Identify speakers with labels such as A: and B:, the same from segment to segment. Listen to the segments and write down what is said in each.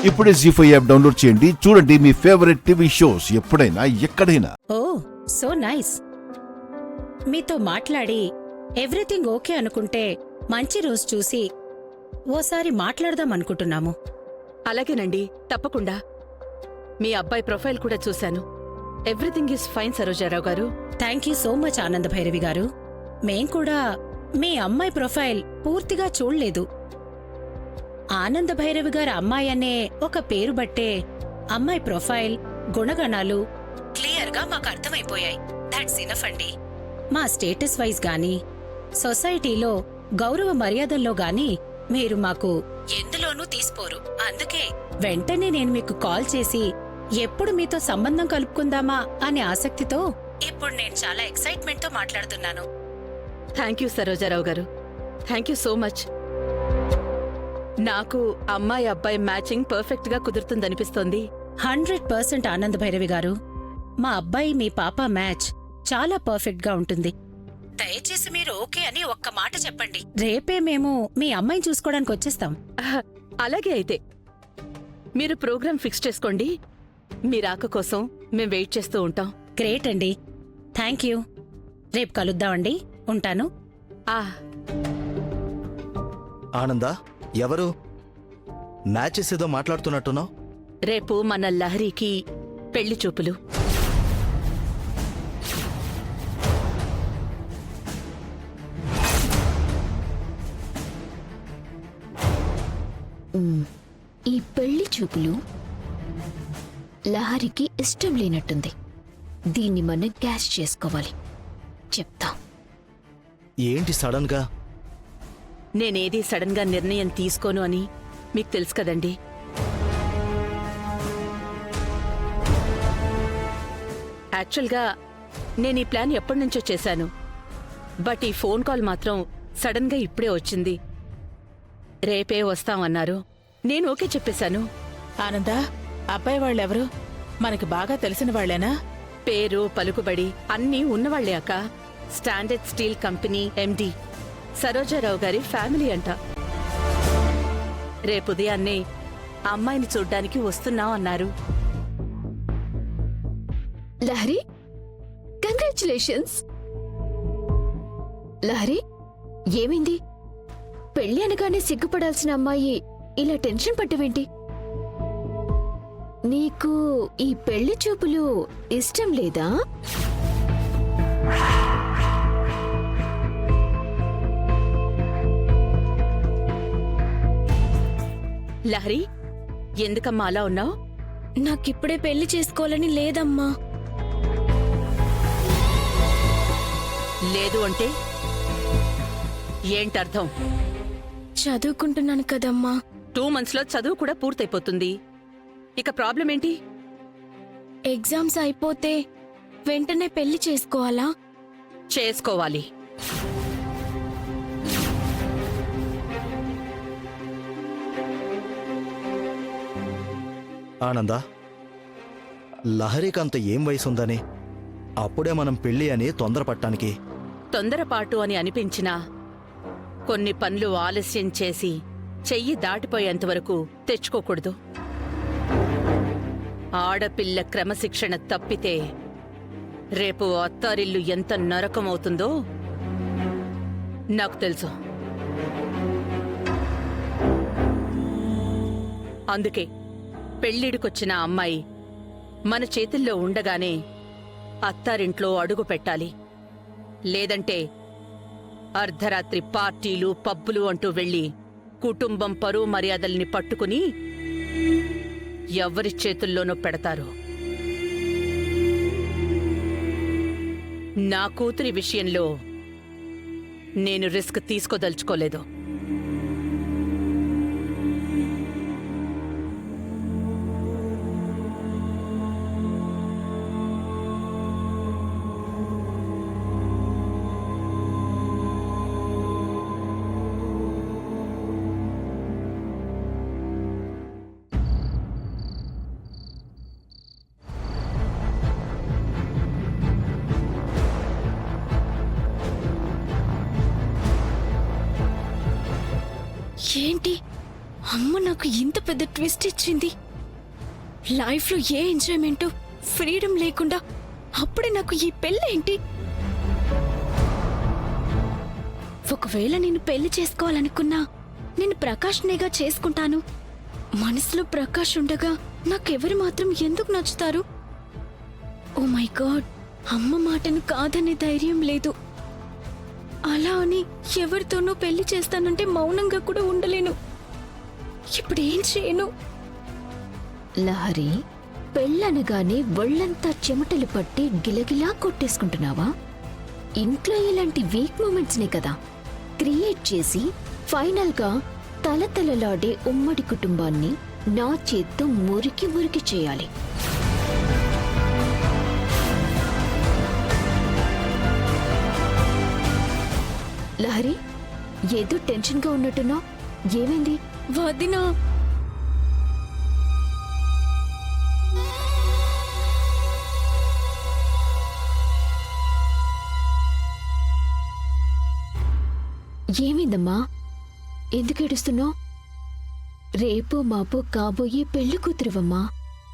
A: ఇప్పుడే జీ5 app download చేయండి. చూడండి మీ ఫేవరెట్ టీవీ షోస్ ఎప్పుడైనా ఎక్కడైనా.
B: ఓ సో నైస్. మీతో మాట్లాడి ఎవ్రీథింగ్ ఓకే అనుకుంటే మంచి రోజు చూసి ఓసారి మాట్లాడదాం అనుకుంటున్నాము.
C: అలాగేనండి, తప్పకుండా. మీ అబ్బాయి ప్రొఫైల్ కూడా చూశాను. ఎవ్రీథింగ్ ఈజ్ ఫైన్ సరోజారావు గారు.
B: థ్యాంక్ యూ సో మచ్ ఆనంద భైరవి గారు. మేం కూడా మీ అమ్మాయి ప్రొఫైల్ పూర్తిగా చూడలేదు. ఆనంద భైరవి గారి అమ్మాయి అనే ఒక పేరు బట్టే అమ్మాయి ప్రొఫైల్, గుణగణాలు క్లియర్గా మాకు అర్థమైపోయాయి. దాట్స్ ఇనఫ్ అండి. మా స్టేటస్ వైజ్ గాని, సొసైటీలో గౌరవ మర్యాదల్లో గాని మీరు మాకు ఎందులోనూ తీసిపోరు. అందుకే వెంటనే నేను మీకు కాల్ చేసి ఎప్పుడు మీతో సంబంధం కలుపుకుందామా అనే ఆసక్తితో ఇప్పుడు నేను చాలా ఎక్సైట్మెంట్తో మాట్లాడుతున్నాను.
C: థ్యాంక్ యూ సరోజారావు గారు. Thank you so much. నాకు అమ్మాయి అబ్బాయి మ్యాచింగ్ పర్ఫెక్ట్ గా కుదురుతుందనిపిస్తోంది.
B: 100% ఆనంద భైరవి గారు. మా అబ్బాయి మీ పాప మ్యాచ్ చాలా పర్ఫెక్ట్ గా ఉంటుంది. దయచేసి మీరు ఓకే అని ఒక్క మాట చెప్పండి. రేపే మేము మీ అమ్మాయిని చూసుకోవడానికి వచ్చేస్తాం.
C: అలాగే అయితే మీరు ప్రోగ్రాం ఫిక్స్ చేసుకోండి. మీ రాక కోసం మేం వెయిట్ చేస్తూ ఉంటాం.
B: గ్రేట్ అండి. Thank you. రేపు కలుద్దామండి. ఉంటాను.
D: ఆనందా, ఎవరు? మ్యాచెస్ ఏదో మాట్లాడుతున్నట్టున్నావు.
C: రేపు మన లహరికి పెళ్లి చూపులు.
E: ఈ పెళ్లి చూపులు లహరికి ఇష్టం లేనట్టుంది. దీన్ని మనం క్యాష్ చేసుకోవాలి. చెప్తా.
D: ఏంటి సడన్ గా?
C: నేనేది సడన్ గా నిర్ణయం తీసుకోను అని మీకు తెలుసు కదండి. యాక్చువల్గా నేను ఈ ప్లాన్ ఎప్పటినుంచో చేశాను. బట్ ఈ ఫోన్ కాల్ మాత్రం సడన్ గా ఇప్పుడే వచ్చింది. రేపే వస్తామన్నారు. నేను ఓకే చెప్పేశాను.
F: ఆనందా, అబ్బాయి వాళ్ళెవరు? మనకి బాగా తెలిసిన వాళ్లేనా?
C: పేరు, పలుకుబడి అన్నీ ఉన్నవాళ్లే అక్క. స్టాండర్డ్ స్టీల్ కంపెనీ ఎండి సరోజారావు గారి ఫ్యామిలీ అంట. రేపుదయాన్నే అమ్మాయిని చూడ్డానికి వస్తున్నాం అన్నారు.
E: లహరి, కంగ్రాచులేషన్స్. లహరి, ఏమైంది? పెళ్లి అనగానే సిగ్గుపడాల్సిన అమ్మాయి ఇలా టెన్షన్ పట్టవేంటి? నీకు ఈ పెళ్లి చూపులు ఇష్టం లేదా?
C: లహరి, ఎందుకమ్మా అలా ఉన్నావు?
E: నాకిప్పుడే పెళ్లి చేసుకోవాలని లేదమ్మా.
C: లేదు అంటే ఏంటర్థం?
E: చదువుకుంటున్నాను కదమ్మా.
C: 2 months లో చదువు కూడా పూర్తయిపోతుంది. ఇక ప్రాబ్లం ఏంటి?
E: ఎగ్జామ్స్ అయిపోతే వెంటనే పెళ్లి చేసుకోవాలా?
C: చేసుకోవాలి.
D: ఆనందా, లహరికి అంత ఏం వయసుందని అప్పుడే మనం పెళ్లి అని తొందరపట్టానికి?
C: తొందరపాటు అని అనిపించినా కొన్ని పనులు ఆలస్యం చేసి చెయ్యి దాటిపోయేంతవరకు తెచ్చుకోకూడదు. ఆడపిల్ల క్రమశిక్షణ తప్పితే రేపు అత్తారిల్లు ఎంత నరకమవుతుందో నాకు తెలుసు. అందుకే పెళ్ళిడికొచ్చిన అమ్మాయి మన చేతుల్లో ఉండగానే అత్తారింట్లో అడుగు పెట్టాలి. లేదంటే అర్ధరాత్రి పార్టీలు, పబ్బులు అంటూ వెళ్లి కుటుంబం పరువు మర్యాదల్ని పట్టుకుని ఎవరి చేతుల్లోనూ పెడతారు. నా కూతురి విషయంలో నేను రిస్క్ తీసుకోదలుచుకోలేదు.
E: ఏంటి అమ్మ నాకు ఇంత పెద్ద ట్విస్ట్ ఇచ్చింది. లైఫ్లో ఏ ఎంజాయ్మెంట్, ఫ్రీడమ్ లేకుండా అప్పుడే నాకు ఈ పెళ్ళేంటి? ఒకవేళ నేను పెళ్లి చేసుకోవాలనుకున్నా నేను ప్రకాష్నేగా చేసుకుంటాను. మనసులో ప్రకాష్ ఉండగా నాకెవరు మాత్రం ఎందుకు నచ్చుతారు? ఓ మై గాడ్, అమ్మ మాటను కాదనే ధైర్యం లేదు. అలా అని ఎవరితోనో పెళ్లి చేస్తానంటే మౌనంగా కూడా ఉండలేను. ఇప్పుడేం చేయను? లహరి, పెళ్ళనగానే ఒళ్ళంతా చెమటలు పట్టి గిలగిలా కొట్టేసుకుంటున్నావా? ఇంట్లో ఇలాంటి వీక్ మూమెంట్స్నే కదా క్రియేట్ చేసి ఫైనల్గా తలతలలాడే ఉమ్మడి కుటుంబాన్ని నా చేత్తో మురికి మురికి చేయాలి. లహరి, ఏదో టెన్షన్గా ఉన్నట్టున్నా, ఏమైంది? వదినా, ఏమైందమ్మా? ఎందుకు ఏడుస్తున్నావు? రేపు మాపు కాబోయే పెళ్లి కూతురువమ్మా.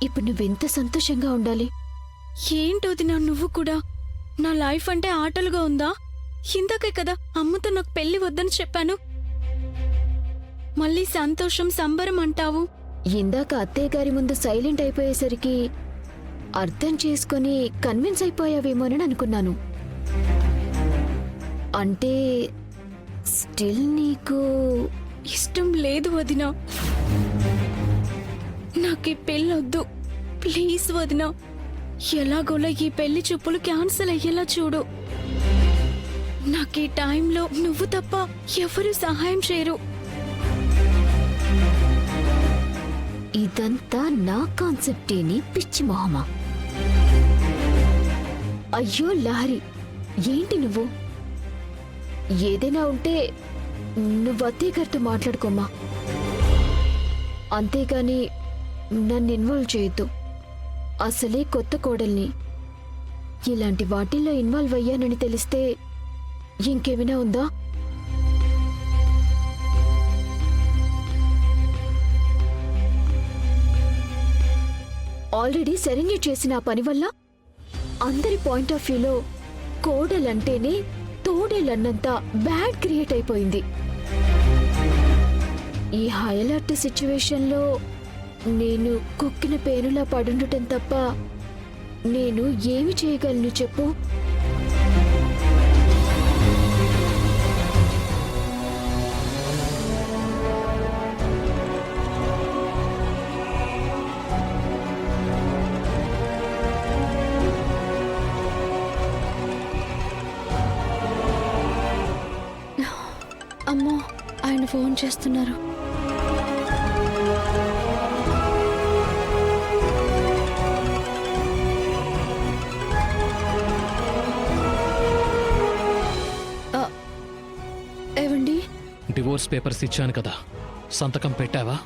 E: ఇప్పుడు నువ్వెంత సంతోషంగా ఉండాలి. ఏంటోదినా నువ్వు కూడా? నా లైఫ్ అంటే ఆటలుగా ఉందా? ఇందాకే కదా అమ్మతో నాకు పెళ్లి వద్దని చెప్పాను. మళ్ళీ సంతోషం సంబరం అంటావు. ఇందాక అత్తయ్య గారి ముందు సైలెంట్ అయిపోయేసరికి అర్థం చేసుకొని కన్విన్స్ అయిపోయావేమోనని అనుకున్నాను. అంటే స్టిల్ నీకు ఇష్టం లేదు వదినా. నాకు ఈ పెళ్ళొద్దు, ప్లీజ్ వదినా. ఎలాగోలా ఈ పెళ్లి చూపులు క్యాన్సిల్ అయ్యేలా చూడు. నాకు ఈ టైంలో నువ్వు తప్ప ఎవరు సహాయం చేయరు. ఇదంతా నా కాన్సెప్టేని, పిచ్చి మొహమా. అయ్యో లహరి, ఏంటి నువ్వు? ఏదైనా ఉంటే నువ్వు అత్తయ్య గారితో మాట్లాడుకోమ్మా. అంతేగాని నన్ను ఇన్వాల్వ్ చేయొద్దు. అసలే కొత్త కోడల్ని. ఇలాంటి వాటిల్లో ఇన్వాల్వ్ అయ్యానని తెలిస్తే ఇంకేమైనా ఉందా? ఆల్రెడీ శరణ్య చేసిన ఆ పని వల్ల అందరి పాయింట్ ఆఫ్ వ్యూలో కోడలంటేనే తోడేలన్నంత బ్యాడ్ క్రియేట్ అయిపోయింది. ఈ హై అలర్ట్ సిచ్యువేషన్లో నేను కుక్కిన పేనులా పడుండటం తప్ప నేను ఏమి చేయగలను చెప్పు? అమ్మో, ఆయన ఫోన్ చేస్తున్నారు. ఏవండి?
G: డివోర్స్ పేపర్స్ ఇచ్చాను కదా, సంతకం పెట్టావా?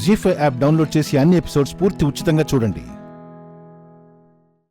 A: జీ5 యాప్ డౌన్లోడ్ చేసి అన్ని ఎపిసోడ్స్ పూర్తి ఉచితంగా చూడండి.